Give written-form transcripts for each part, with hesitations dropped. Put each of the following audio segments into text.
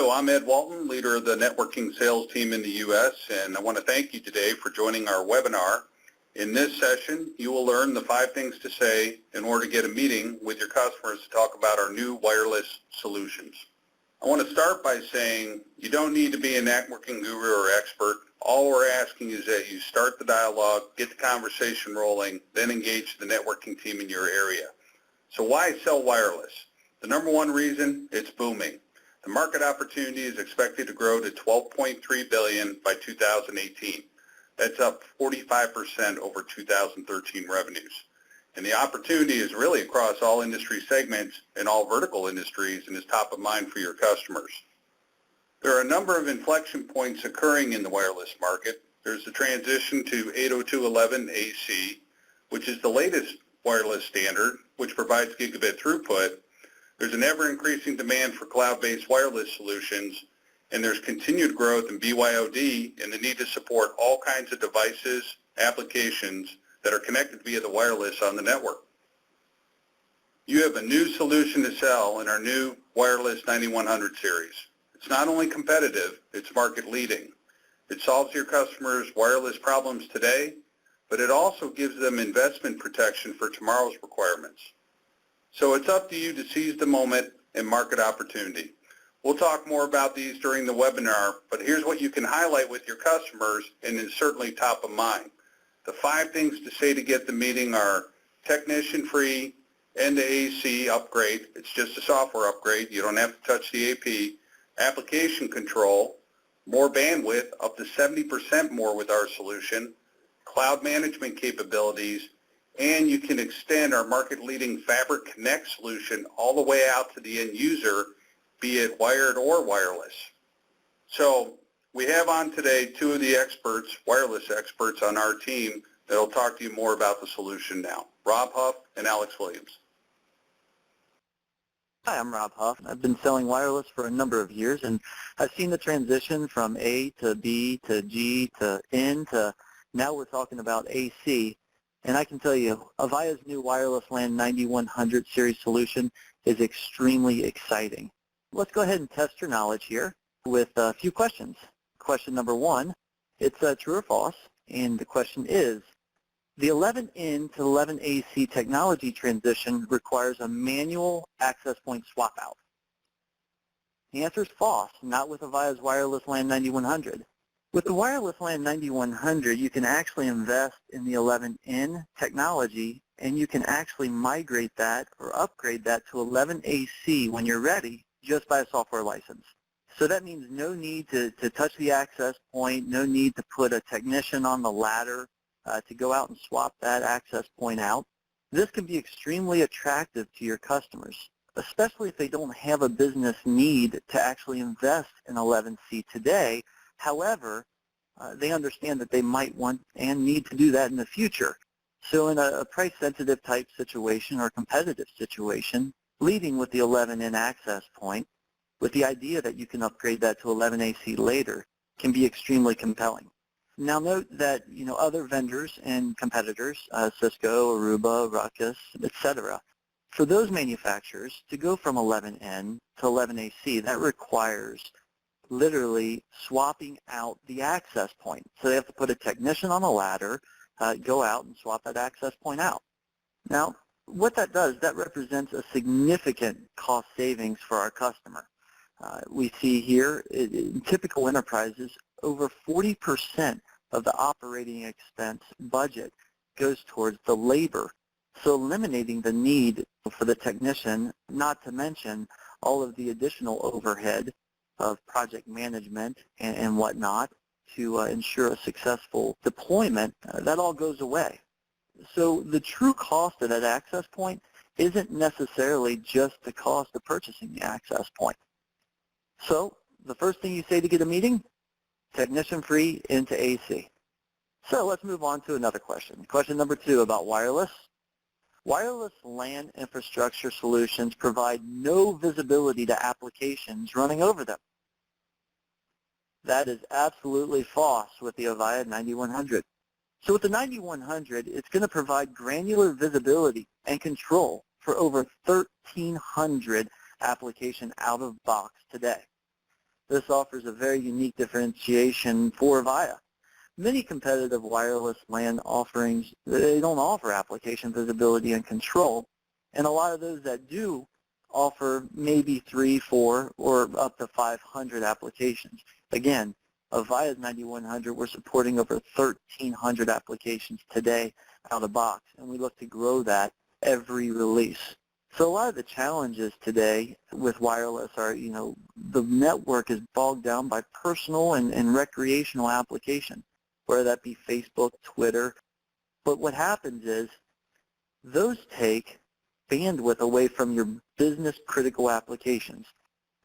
So I'm Ed Walton, leader of the networking sales team in the U.S., and I want to thank you today for joining our webinar. In this session, you will learn the 5 things to say in order to get a meeting with your customers to talk about our new wireless solutions. I want to start by saying you don't need to be a networking guru or expert. All we're asking is that you start the dialogue, get the conversation rolling, then engage the networking team in your area. So why sell wireless? The number one reason, it's booming. The market opportunity is expected to grow to $12.3 billion by 2018. That's up 45% over 2013 revenues. And the opportunity is really across all industry segments and all vertical industries and is top of mind for your customers. There are a number of inflection points occurring in the wireless market. There's the transition to 802.11ac, which is the latest wireless standard, which provides gigabit throughput. There's an ever-increasing demand for cloud-based wireless solutions, and there's continued growth in BYOD and the need to support all kinds of devices, applications that are connected via the wireless on the network. You have a new solution to sell in our new wireless 9100 series. It's not only competitive, it's market-leading. It solves your customers' wireless problems today, but it also gives them investment protection for tomorrow's requirements. So it's up to you to seize the moment and market opportunity. We'll talk more about these during the webinar, but here's what you can highlight with your customers and is certainly top of mind. The 5 things to say to get the meeting are technician-free, end-to-AC upgrade. It's just a software upgrade. You don't have to touch the AP. Application control, more bandwidth, up to 70% more with our solution, cloud management capabilities, and you can extend our market-leading Fabric Connect solution all the way out to the end user, be it wired or wireless. So we have on today 2 of the experts, wireless experts on our team that will talk to you more about the solution now. Rob Huff and Alex Williams. Hi, I'm Rob Huff. I've been selling wireless for a number of years, and I've seen the transition from A to B to G to N to now we're talking about AC. And I can tell you, Avaya's new wireless LAN 9100 series solution is extremely exciting. Let's go ahead and test your knowledge here with a few questions. Question number 1, it's true or false, and the question is, the 11N to 11AC technology transition requires a manual access point swap out. The answer is false, not with Avaya's wireless LAN 9100. With the wireless LAN 9100, you can actually invest in the 11N technology, and you can actually migrate that or upgrade that to 11AC when you're ready just by a software license. So that means no need to touch the access point, no need to put a technician on the ladder to go out and swap that access point out. This can be extremely attractive to your customers, especially if they don't have a business need to actually invest in 11C today. However, they understand that they might want and need to do that in the future. So in a price-sensitive type situation or competitive situation, leading with the 11N access point, with the idea that you can upgrade that to 11AC later, can be extremely compelling. Now note that other vendors and competitors, Cisco, Aruba, Ruckus, etc., for those manufacturers to go from 11N to 11AC, that requires literally swapping out the access point. So they have to put a technician on a ladder, go out and swap that access point out. Now, what that does, that represents a significant cost savings for our customer. We see here, in typical enterprises, over 40% of the operating expense budget goes towards the labor. So eliminating the need for the technician, not to mention all of the additional overhead of project management and whatnot to ensure a successful deployment, that all goes away. So the true cost of that access point isn't necessarily just the cost of purchasing the access point. So the first thing you say to get a meeting, technician-free into AC. So let's move on to another question. Question number 2 about wireless. Wireless LAN infrastructure solutions provide no visibility to applications running over them. That is absolutely false with the Avaya 9100. So with the 9100, it's going to provide granular visibility and control for over 1,300 applications out of box today. This offers a very unique differentiation for Avaya. Many competitive wireless LAN offerings, they don't offer application visibility and control, and a lot of those that do offer maybe 3, 4, or up to 500 applications. Again, Avaya's 9100, we're supporting over 1,300 applications today out of the box, and we look to grow that every release. So a lot of the challenges today with wireless are, the network is bogged down by personal and recreational applications, whether that be Facebook, Twitter. But what happens is those take bandwidth away from your business critical applications.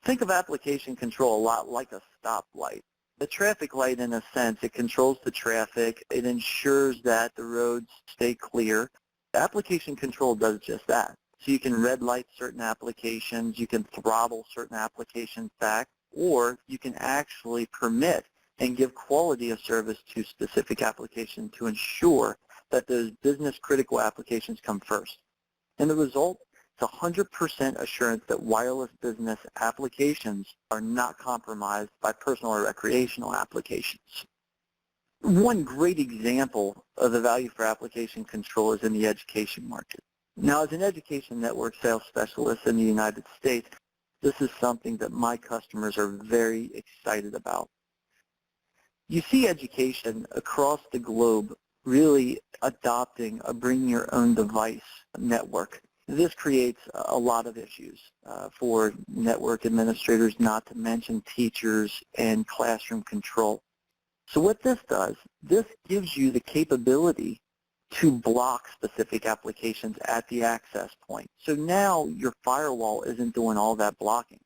Think of application control a lot like a stoplight. The traffic light, in a sense, it controls the traffic. It ensures that the roads stay clear. Application control does just that. So you can red light certain applications, you can throttle certain applications back, or you can actually permit and give quality of service to specific applications to ensure that those business critical applications come first. And the result is 100% assurance that wireless business applications are not compromised by personal or recreational applications. One great example of the value for application control is in the education market. Now, as an education network sales specialist in the United States, this is something that my customers are very excited about. You see education across the globe really adopting a bring your own device network. This creates a lot of issues for network administrators, not to mention teachers and classroom control. So what this does, this gives you the capability to block specific applications at the access point. So now your firewall isn't doing all that blocking.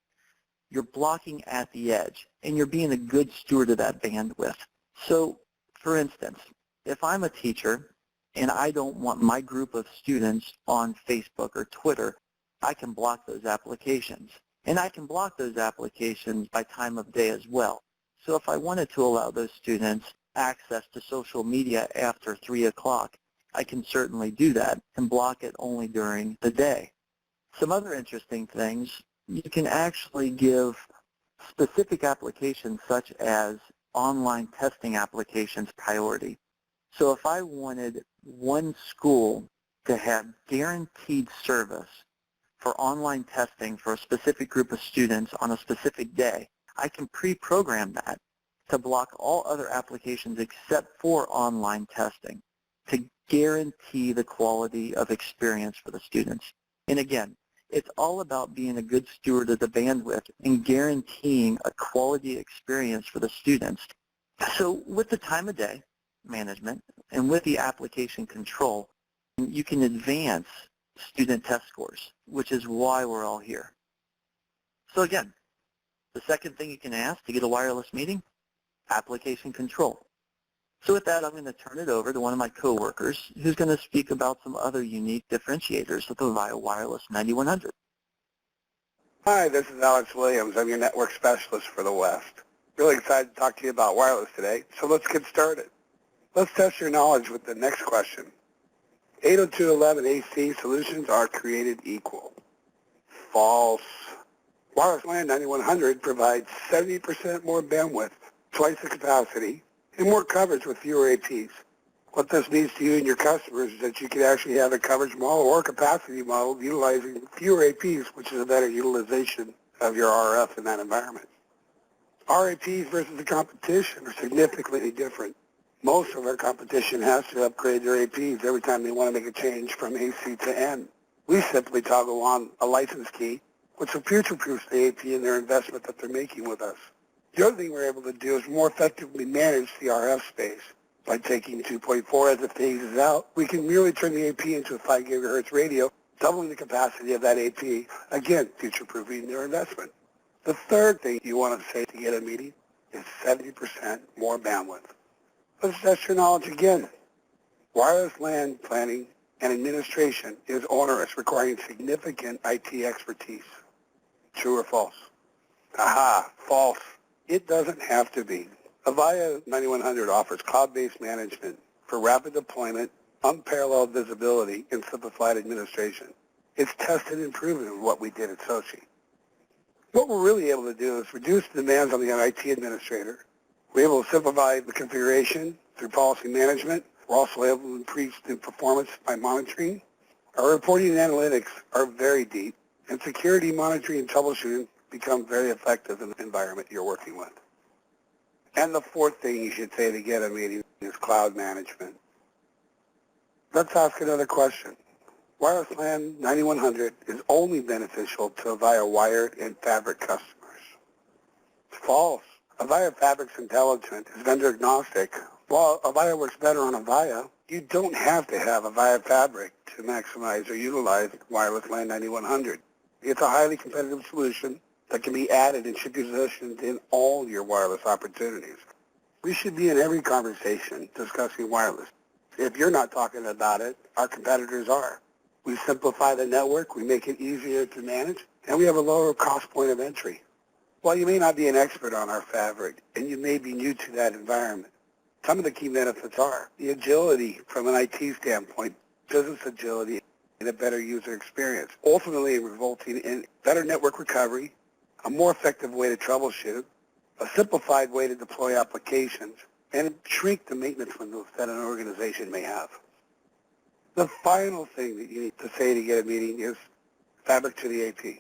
You're blocking at the edge, and you're being a good steward of that bandwidth. So, for instance, if I'm a teacher and I don't want my group of students on Facebook or Twitter, I can block those applications. And I can block those applications by time of day as well. So if I wanted to allow those students access to social media after 3 o'clock, I can certainly do that and block it only during the day. Some other interesting things, you can actually give specific applications such as online testing applications priority. So if I wanted one school to have guaranteed service for online testing for a specific group of students on a specific day, I can pre-program that to block all other applications except for online testing to guarantee the quality of experience for the students. And again, it's all about being a good steward of the bandwidth and guaranteeing a quality experience for the students. So with the time of day management and with the application control, you can advance student test scores, which is why we're all here. So again, the second thing you can ask to get a wireless meeting, application control. So with that, I'm going to turn it over to one of my coworkers who's going to speak about some other unique differentiators with the Avaya Wireless 9100. Hi, this is Alex Williams. I'm your network specialist for the West. Really excited to talk to you about wireless today, so let's get started. Let's test your knowledge with the next question. 802.11ac solutions are created equal. False. Wireless LAN 9100 provides 70% more bandwidth, twice the capacity, and more coverage with fewer APs. What this means to you and your customers is that you can actually have a coverage model or capacity model utilizing fewer APs, which is a better utilization of your RF in that environment. Our APs versus the competition are significantly different. Most of our competition has to upgrade their APs every time they want to make a change from AC to N. We simply toggle on a license key, which will future-proof the AP and their investment that they're making with us. The other thing we're able to do is more effectively manage the RF space. By taking 2.4 as it phases out, we can merely turn the AP into a 5 gigahertz radio, doubling the capacity of that AP, again, future-proofing their investment. The third thing you want to say to get a meeting is 70% more bandwidth. Let's test your knowledge again. Wireless LAN planning and administration is onerous, requiring significant IT expertise. True or false? Aha, false. It doesn't have to be. Avaya 9100 offers cloud-based management for rapid deployment, unparalleled visibility, and simplified administration. It's tested and proven what we did at Sochi. What we're really able to do is reduce the demands on the IT administrator. We're able to simplify the configuration through policy management. We're also able to increase the performance by monitoring. Our reporting and analytics are very deep, and security monitoring and troubleshooting become very effective in the environment you're working with. And the fourth thing you should say to get a meeting is cloud management. Let's ask another question. Wireless LAN 9100 is only beneficial to Avaya wired and Fabric customers. False. Avaya Fabric's intelligent is vendor agnostic. While Avaya works better on Avaya, you don't have to have Avaya Fabric to maximize or utilize wireless LAN 9100. It's a highly competitive solution that can be added and should be positioned in all your wireless opportunities. We should be in every conversation discussing wireless. If you're not talking about it, our competitors are. We simplify the network, we make it easier to manage, and we have a lower cost point of entry. While you may not be an expert on our fabric, and you may be new to that environment, some of the key benefits are the agility from an IT standpoint, business agility, and a better user experience, ultimately resulting in better network recovery, a more effective way to troubleshoot, a simplified way to deploy applications, and shrink the maintenance windows that an organization may have. The final thing that you need to say to get a meeting is Fabric to the AP.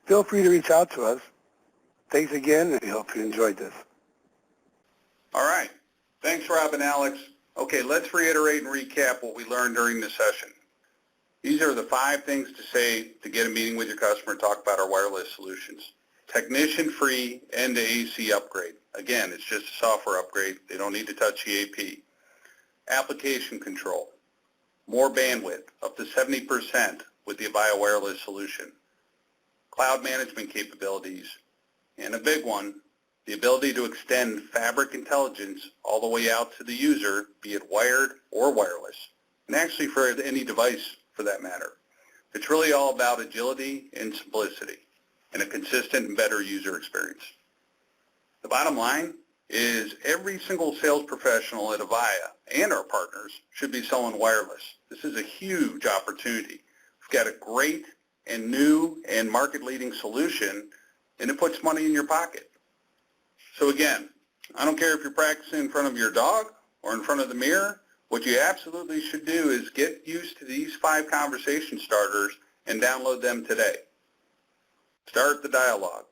Feel free to reach out to us. Thanks again, and we hope you enjoyed this. All right. Thanks, Rob and Alex. Okay, let's reiterate and recap what we learned during the session. These are the 5 things to say to get a meeting with your customer and talk about our wireless solutions. Technician-free end-to-AC upgrade. Again, it's just a software upgrade. They don't need to touch the AP. Application control. More bandwidth, up to 70% with the Avaya wireless solution. Cloud management capabilities. And a big one, the ability to extend Fabric intelligence all the way out to the user, be it wired or wireless, and actually for any device for that matter. It's really all about agility and simplicity and a consistent and better user experience. The bottom line is every single sales professional at Avaya and our partners should be selling wireless. This is a huge opportunity. We've got a great and new and market-leading solution, and it puts money in your pocket. So again, I don't care if you're practicing in front of your dog or in front of the mirror, what you absolutely should do is get used to these 5 conversation starters and download them today. Start the dialogue.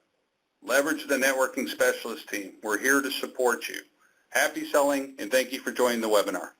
Leverage the networking specialist team. We're here to support you. Happy selling, and thank you for joining the webinar.